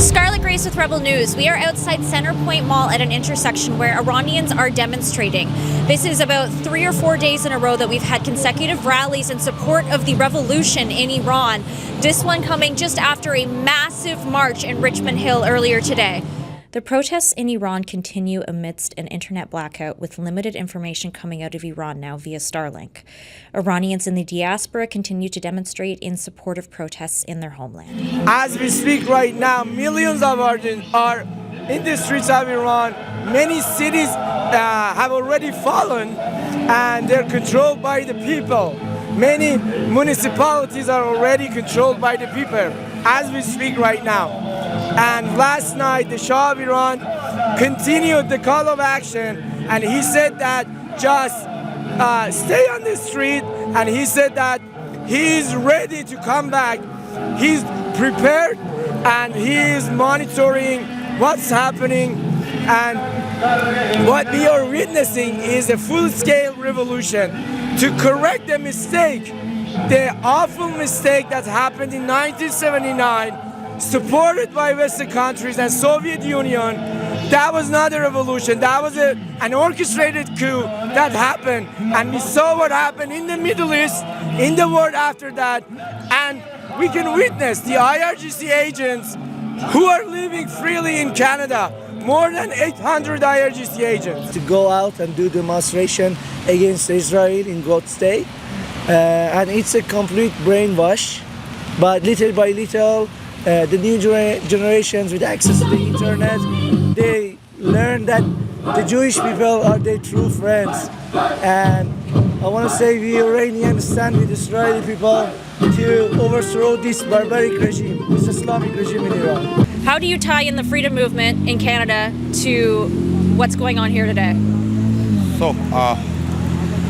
Scarlett Grace with Rebel News. We are outside Center Point Mall at an intersection where Iranians are demonstrating. This is about 3 or 4 days in a row that we've had consecutive rallies in support of the revolution in Iran. This one coming just after a massive march in Richmond Hill earlier today. The protests in Iran continue amidst an internet blackout with limited information coming out of Iran now via Starlink. Iranians in the diaspora continue to demonstrate in support of protests in their homeland. As we speak right now, millions of Iranians are in the streets of Iran. Many cities have already fallen and they're controlled by the people. Many municipalities are already controlled by the people as we speak right now. And last night, the Shah of Iran continued the call of action, and he said that just stay on the street, and he said that he's ready to come back. He's prepared, and he is monitoring what's happening, and what we are witnessing is a full-scale revolution to correct the mistake, the awful mistake that happened in 1979, supported by Western countries and Soviet Union. That was not a revolution. That was an orchestrated coup that happened. And we saw what happened in the Middle East, in the world after that. And we can witness the IRGC agents who are living freely in Canada. More than 800 IRGC agents. To go out and do demonstration against Israel in God's State. And it's a complete brainwash. But little by little, the new generations with access to the internet, they learn that the Jewish people are their true friends. And I want to say we Iranians stand with Israeli people to overthrow this barbaric regime, this Islamic regime in Iran. How do you tie in the freedom movement in Canada to what's going on here today? So,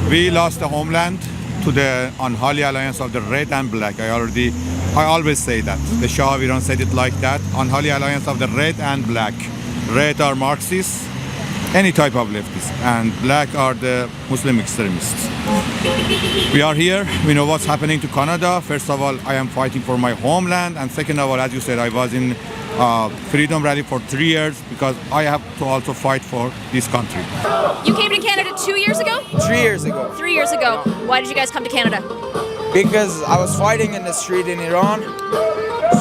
we lost the homeland to the unholy alliance of the red and black. I always say that. The Shah of Iran said it like that. Unholy alliance of the red and black. Red are Marxists, any type of leftists, and black are the Muslim extremists. We are here. We know what's happening to Canada. First of all, I am fighting for my homeland, and second of all, as you said, I was in Freedom Rally for 3 years because I have to also fight for this country. You came to Canada 2 years ago? 3 years ago. 3 years ago. Why did you guys come to Canada? Because I was fighting in the street in Iran.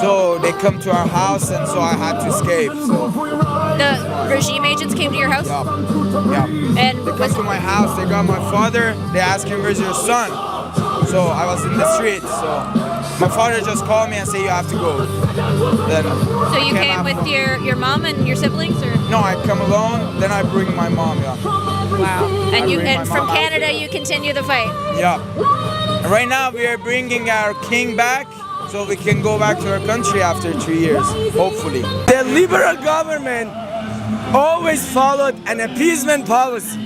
So they come to our house, and so I had to escape. So The regime agents came to your house? yeah. And They come to my house, they got my father, they asked him, where's your son? So I was in the street, so my father just called me and said, you have to go. Then so you came with your mom and your siblings, or? No, I come alone, then I bring my mom, yeah. Wow. And bring from my mom Canada you continue the fight? Yeah. And right now we are bringing our king back, so we can go back to our country after 3 years, hopefully. The liberal government always followed an appeasement policy.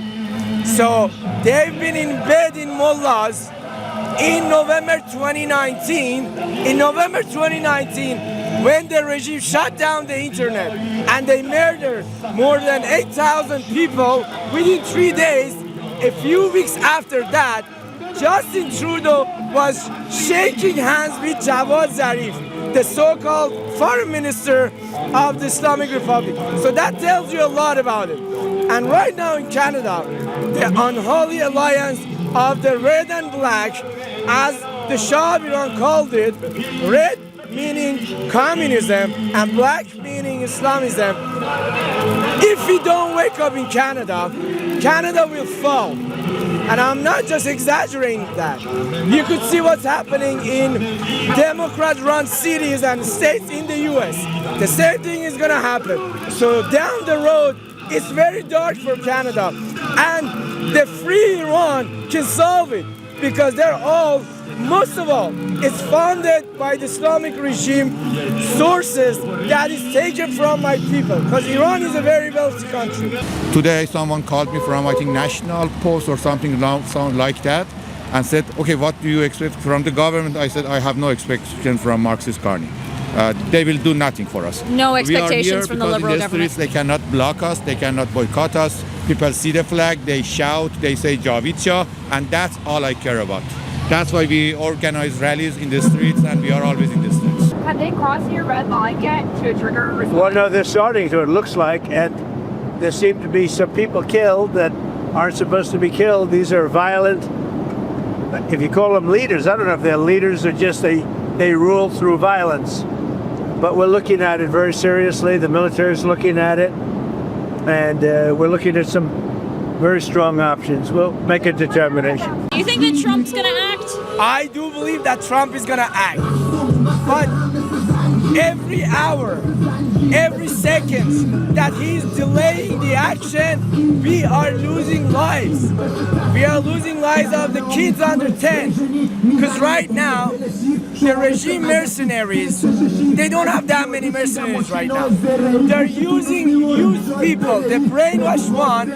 So they've been in bed in mullahs in November 2019. In November 2019, when the regime shut down the internet and they murdered more than 8,000 people within 3 days, a few weeks after that, Justin Trudeau was shaking hands with Jawad Zarif, the so-called foreign minister of the Islamic Republic. So that tells you a lot about it. And right now in Canada, the unholy alliance of the red and black, as the Shah of Iran called it, red meaning communism and black meaning Islamism. If we don't wake up in Canada, Canada will fall. And I'm not just exaggerating that. You could see what's happening in Democrat-run cities and states in the US. The same thing is gonna happen. So down the road, it's very dark for Canada. And the free Iran can solve it because they're all, most of all, it's funded by the Islamic regime sources that is taken from my people, because Iran is a very wealthy country. Today, someone called me from, I think, National Post or something sound like that, and said, okay, what do you expect from the government? I said, I have no expectation from Marxist Carney. They will do nothing for us. No expectations from the liberal government. They cannot block us, they cannot boycott us. People see the flag, they shout, they say Javid Shah, and that's all I care about. That's why we organize rallies in the streets, and we are always in the streets. Have they crossed your red line yet to trigger a response? Well, no, they're starting to, it looks like, and there seem to be some people killed that aren't supposed to be killed. These are violent, if you call them leaders, I don't know if they're leaders or just they rule through violence. But we're looking at it very seriously. The military is looking at it, and we're looking at some very strong options. We'll make a determination. Do you think that Trump's going to act? I do believe that Trump is gonna act, but every hour, every second that he's delaying the action, we are losing lives. We are losing lives of the kids under 10. Because right now, the regime mercenaries, they don't have that many mercenaries right now. They're using youth people, the brainwashed one,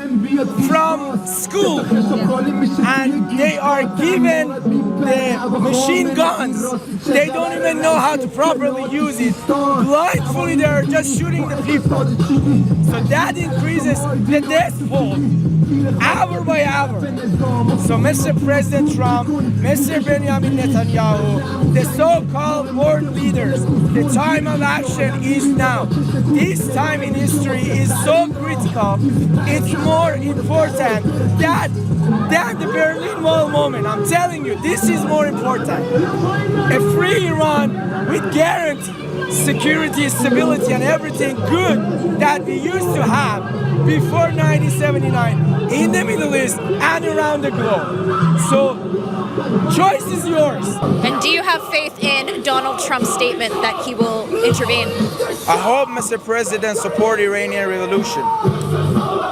from school. And they are given the machine guns. They don't even know how to properly use it. Blindly, they're just shooting the people. So that increases the death toll hour by hour. So Mr. President Trump, Mr. Benjamin Netanyahu, the so-called world leaders, the time of action is now. This time in history is so critical. It's more important than the Berlin Wall moment. I'm telling you, this is more important. A free Iran with guarantee security, stability, and everything good that we used to have before 1979 in the Middle East and around the globe. So, choice is yours. And do you have faith in Donald Trump's statement that he will intervene? I hope Mr. President support Iranian revolution.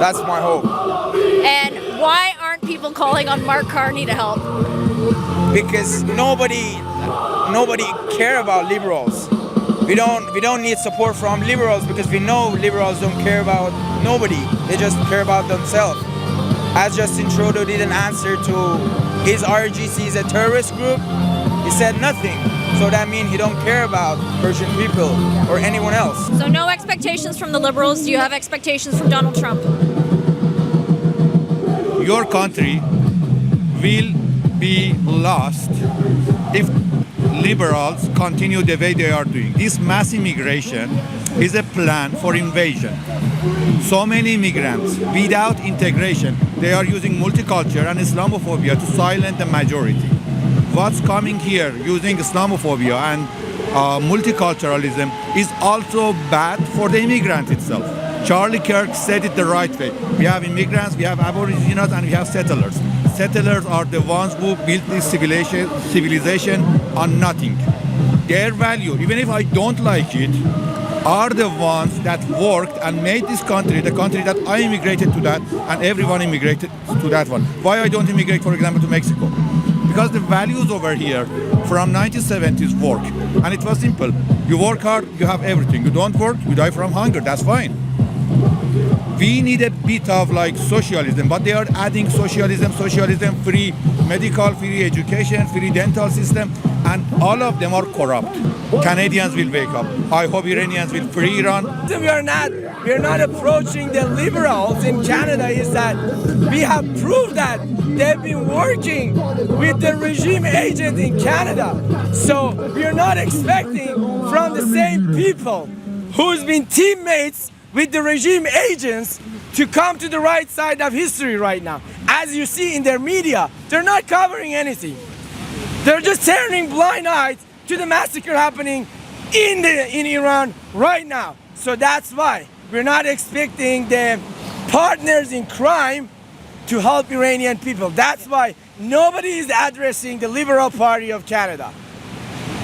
That's my hope. And why aren't people calling on Mark Carney to help? Because nobody care about liberals. We don't need support from liberals because we know liberals don't care about nobody. They just care about themselves. As Justin Trudeau didn't answer to his RGC is a terrorist group, he said nothing. So that means he don't care about Persian people or anyone else. So no expectations from the liberals. Do you have expectations from Donald Trump? Your country will be lost if liberals continue the way they are doing. This mass immigration is a plan for invasion. So many immigrants without integration, they are using multicultural and Islamophobia to silence the majority. What's coming here using Islamophobia and multiculturalism is also bad for the immigrant itself. Charlie Kirk said it the right way. We have immigrants, we have aboriginals, and we have settlers. Settlers are the ones who built this civilization on nothing. Their value, even if I don't like it, are the ones that worked and made this country, the country that I immigrated to that, and everyone immigrated to that one. Why I don't immigrate, for example, to Mexico? Because the values over here from 1970s work. And it was simple. You work hard, you have everything. You don't work, you die from hunger. That's fine. We need a bit of like socialism, but they are adding socialism, free medical, free education, free dental system, and all of them are corrupt. Canadians will wake up. I hope Iranians will free Iran. We are not approaching the liberals in Canada. Is that we have proved that they've been working with the regime agent in Canada. So we are not expecting from the same people who's been teammates with the regime agents to come to the right side of history right now. As you see in their media, they're not covering anything. They're just turning blind eyes to the massacre happening in Iran right now. So that's why we're not expecting the partners in crime to help Iranian people. That's why nobody is addressing the Liberal Party of Canada.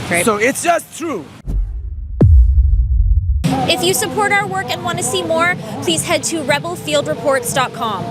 Great. So it's just true. If you support our work and want to see more, please head to rebelfieldreports.com.